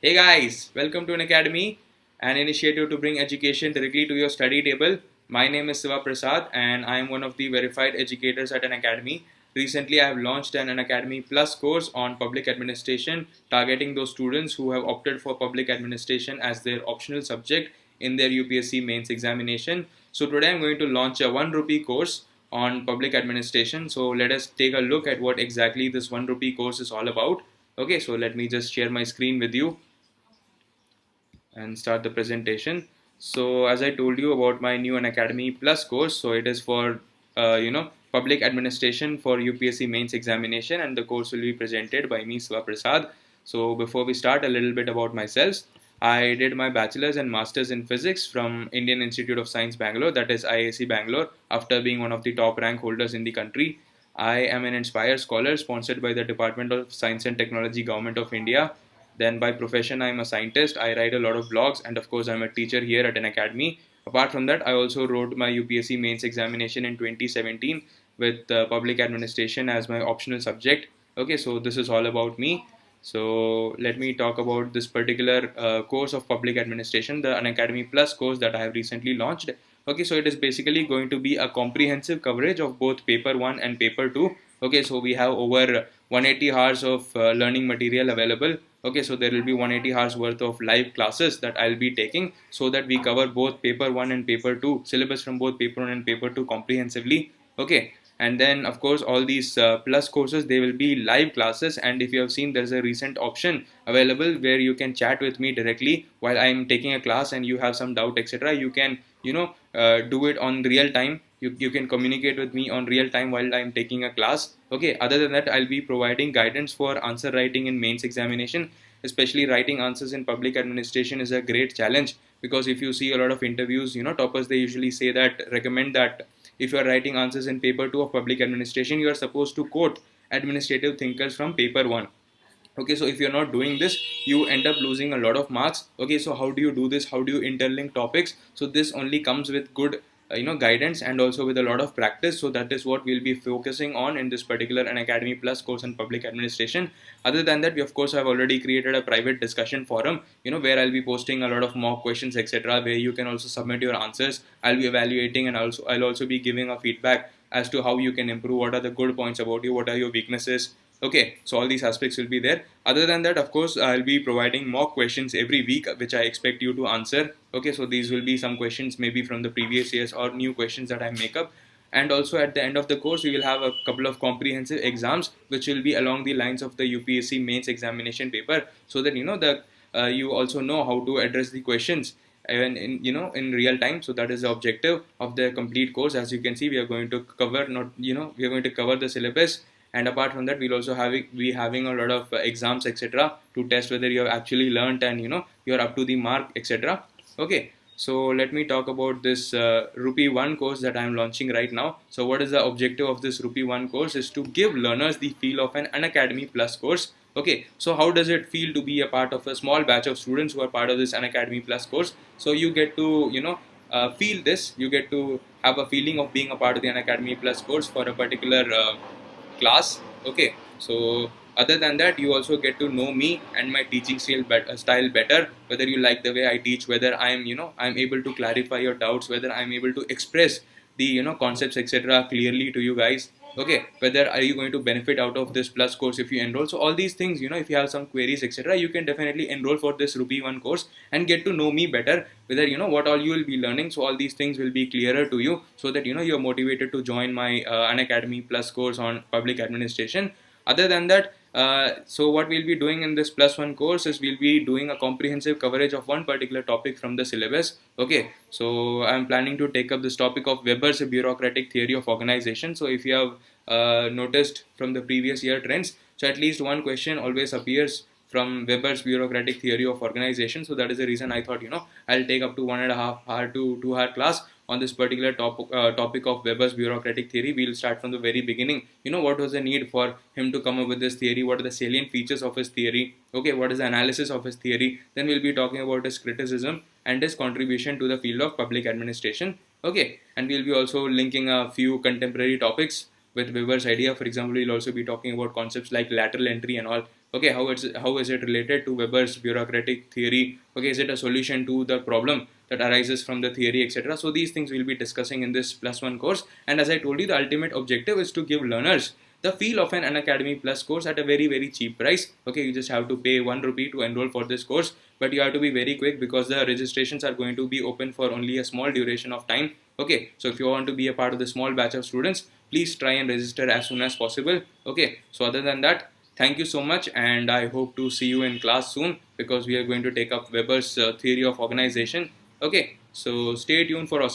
Hey guys, welcome to an academy, an initiative to bring education directly to your study table. My name is Siva Prasad and I am one of the verified educators at an academy. Recently, I have launched an Academy Plus course on public administration, targeting those students who have opted for public administration as their optional subject in their UPSC mains examination. So today I'm going to launch a 1 rupee course on public administration. So let us take a look at what exactly this 1 rupee course is all about. Okay, so let me just share my screen with you and start the presentation. So as I told you about my new Academy Plus course, so it is for public administration for UPSC mains examination, and the course will be presented by me, Siva Prasad. So before we start, a little bit about myself. I did my bachelor's and master's in physics from Indian Institute of Science Bangalore, that is IISc Bangalore, after being one of the top rank holders in the country. I am an Inspire Scholar sponsored by the Department of Science and Technology, Government of India. Then by profession, I'm a scientist. I write a lot of blogs, and of course, I'm a teacher here at an academy. Apart from that, I also wrote my UPSC mains examination in 2017 with public administration as my optional subject. Okay, so this is all about me. So let me talk about this particular course of public administration, the Unacademy Plus course that I have recently launched. Okay, so it is basically going to be a comprehensive coverage of both paper 1 and paper 2. Okay, so we have over 180 hours of learning material available. Okay, so there will be 180 hours worth of live classes that I'll be taking, so that we cover both paper 1 and paper 2, syllabus from both paper 1 and paper 2 comprehensively. Okay, and then of course all these plus courses, they will be live classes, and if you have seen, there's a recent option available where you can chat with me directly while I'm taking a class and you have some doubt, etc. You can do it on real time. You can communicate with me on real time while I'm taking a class. Okay, other than that, I'll be providing guidance for answer writing in mains examination. Especially writing answers in public administration is a great challenge, because if you see a lot of interviews, toppers, they usually say that, recommend that if you are writing answers in paper 2 of public administration, you are supposed to quote administrative thinkers from paper 1. Okay, so if you're not doing this, you end up losing a lot of marks. Okay, so how do you do this? How do you interlink topics? So this only comes with good guidance, and also with a lot of practice. So that is what we'll be focusing on in this particular An Academy Plus course on public administration. Other than that, we of course have already created a private discussion forum, where I'll be posting a lot of mock questions, etc., where you can also submit your answers. I'll be evaluating, and also I'll also be giving a feedback as to how you can improve, what are the good points about you, what are your weaknesses. Okay, so all these aspects will be there. Other than that, of course, I'll be providing mock questions every week, which I expect you to answer. Okay, so these will be some questions maybe from the previous years or new questions that I make up. And also at the end of the course, we will have a couple of comprehensive exams, which will be along the lines of the UPSC mains examination paper, so that you also know how to address the questions even in real time. So that is the objective of the complete course. As you can see, we are going to cover not we are going to cover the syllabus, and apart from that, we'll also be having a lot of exams, etc., to test whether you have actually learned and you're up to the mark, etc. Okay, so let me talk about this rupee 1 course that I'm launching right now. So what is the objective of this rupee 1 course? Is to give learners the feel of an Unacademy Plus course. Okay, so how does it feel to be a part of a small batch of students who are part of this Unacademy Plus course? So you get to feel this, you get to have a feeling of being a part of the Unacademy Plus course for a particular class. Okay, so other than that, you also get to know me and my teaching style better, whether you like the way I teach, whether I'm able to clarify your doubts, whether I'm able to express the concepts, etc., clearly to you guys. Okay, whether are you going to benefit out of this plus course if you enroll. So all these things, if you have some queries, etc., you can definitely enroll for this rupee 1 course and get to know me better, whether what all you will be learning. So all these things will be clearer to you, so that you're motivated to join my An Academy Plus course on public administration. Other than that, so what we'll be doing in this plus 1 course is we'll be doing a comprehensive coverage of one particular topic from the syllabus. Okay, so I'm planning to take up this topic of Weber's bureaucratic theory of organization. So if you have noticed from the previous year trends, so at least one question always appears from Weber's bureaucratic theory of organization. So that is the reason I thought I'll take up to 1.5 hour to 2 hour class on this particular topic of Weber's bureaucratic theory. We'll start from the very beginning. What was the need for him to come up with this theory? What are the salient features of his theory? Okay, what is the analysis of his theory? Then we'll be talking about his criticism and his contribution to the field of public administration. Okay, and we'll be also linking a few contemporary topics with Weber's idea. For example, we'll also be talking about concepts like lateral entry and all. Okay, how is it related to Weber's bureaucratic theory? Okay, is it a solution to the problem that arises from the theory, etc.? So these things we'll be discussing in this +1 course. And as I told you, the ultimate objective is to give learners the feel of an Unacademy Plus course at a very cheap price. Okay, you just have to pay 1 rupee to enroll for this course, but you have to be very quick because the registrations are going to be open for only a small duration of time. Okay, so if you want to be a part of the small batch of students, please try and register as soon as possible. Okay, so other than that, thank you so much, and I hope to see you in class soon because we are going to take up Weber's theory of organization. Okay, so stay tuned for us.